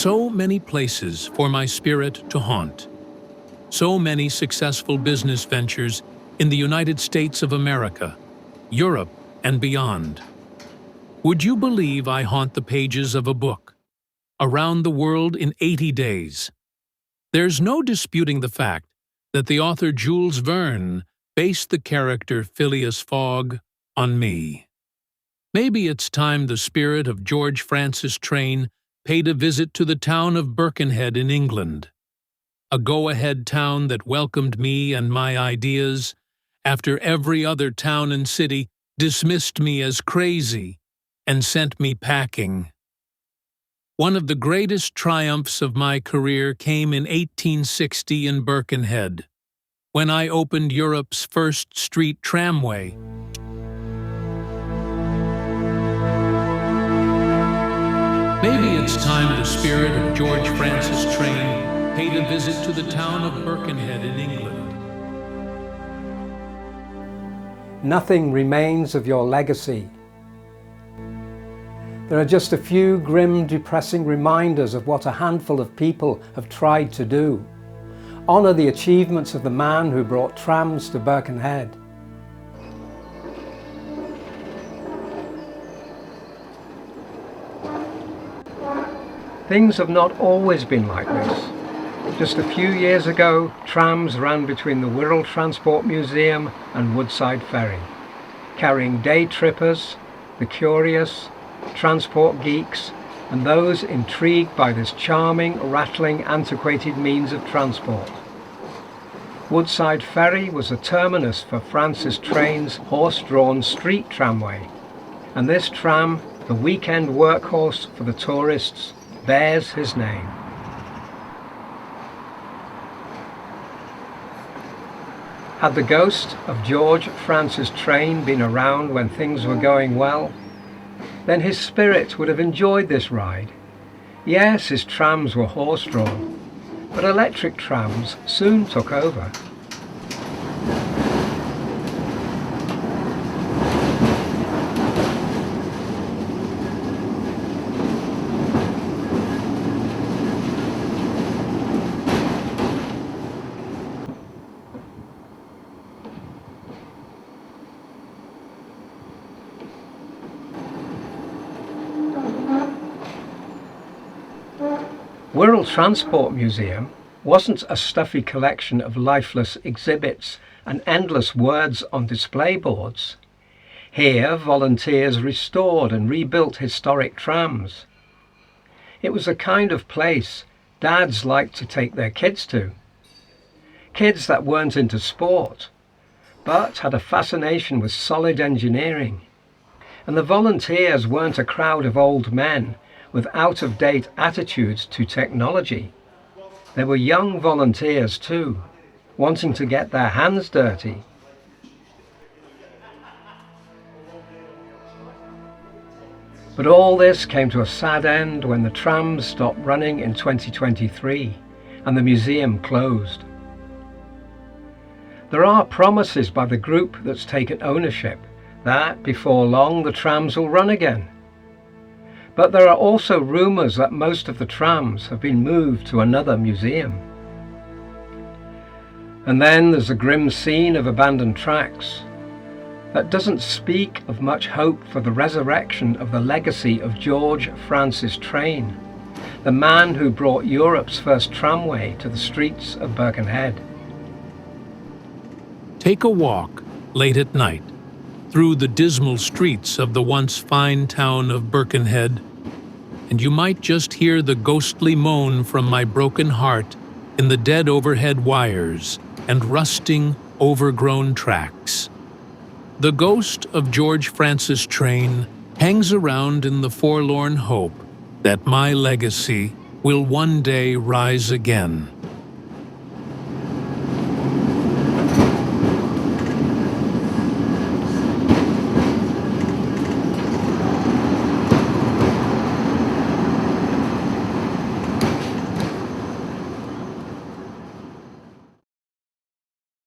so many places for my spirit to haunt. So many successful business ventures in the United States of America, Europe, and beyond. Would you believe I haunt the pages of a book? Around the World in 80 Days. There's no disputing the fact that the author Jules Verne based the character Phileas Fogg on me. Maybe it's time the spirit of George Francis Train paid a visit to the town of Birkenhead in England, a go-ahead town that welcomed me and my ideas after every other town and city dismissed me as crazy and sent me packing. One of the greatest triumphs of my career came in 1860 in Birkenhead, when I opened Europe's first street tramway. Maybe it's time the spirit of George Francis Train paid a visit to the town of Birkenhead in England. Nothing remains of your legacy. There are just a few grim, depressing reminders of what a handful of people have tried to do. Honour the achievements of the man who brought trams to Birkenhead. Things have not always been like this. Just a few years ago, trams ran between the Wirral Transport Museum and Woodside Ferry, carrying day trippers, the curious, transport geeks, and those intrigued by this charming, rattling, antiquated means of transport. Woodside Ferry was a terminus for Francis Train's horse-drawn street tramway, and this tram, the weekend workhorse for the tourists, bears his name. Had the ghost of George Francis Train been around when things were going well, then his spirit would have enjoyed this ride. Yes, his trams were horse-drawn, but electric trams soon took over. Wirral Transport Museum wasn't a stuffy collection of lifeless exhibits and endless words on display boards. Here, volunteers restored and rebuilt historic trams. It was a kind of place dads liked to take their kids to. Kids that weren't into sport, but had a fascination with solid engineering. And the volunteers weren't a crowd of old men with out-of-date attitudes to technology. There were young volunteers too, wanting to get their hands dirty. But all this came to a sad end when the trams stopped running in 2023 and the museum closed. There are promises by the group that's taken ownership that before long the trams will run again. But there are also rumours that most of the trams have been moved to another museum. And then there's a grim scene of abandoned tracks that doesn't speak of much hope for the resurrection of the legacy of George Francis Train, the man who brought Europe's first tramway to the streets of Birkenhead. Take a walk, late at night, through the dismal streets of the once fine town of Birkenhead, and you might just hear the ghostly moan from my broken heart in the dead overhead wires and rusting, overgrown tracks. The ghost of George Francis Train hangs around in the forlorn hope that my legacy will one day rise again.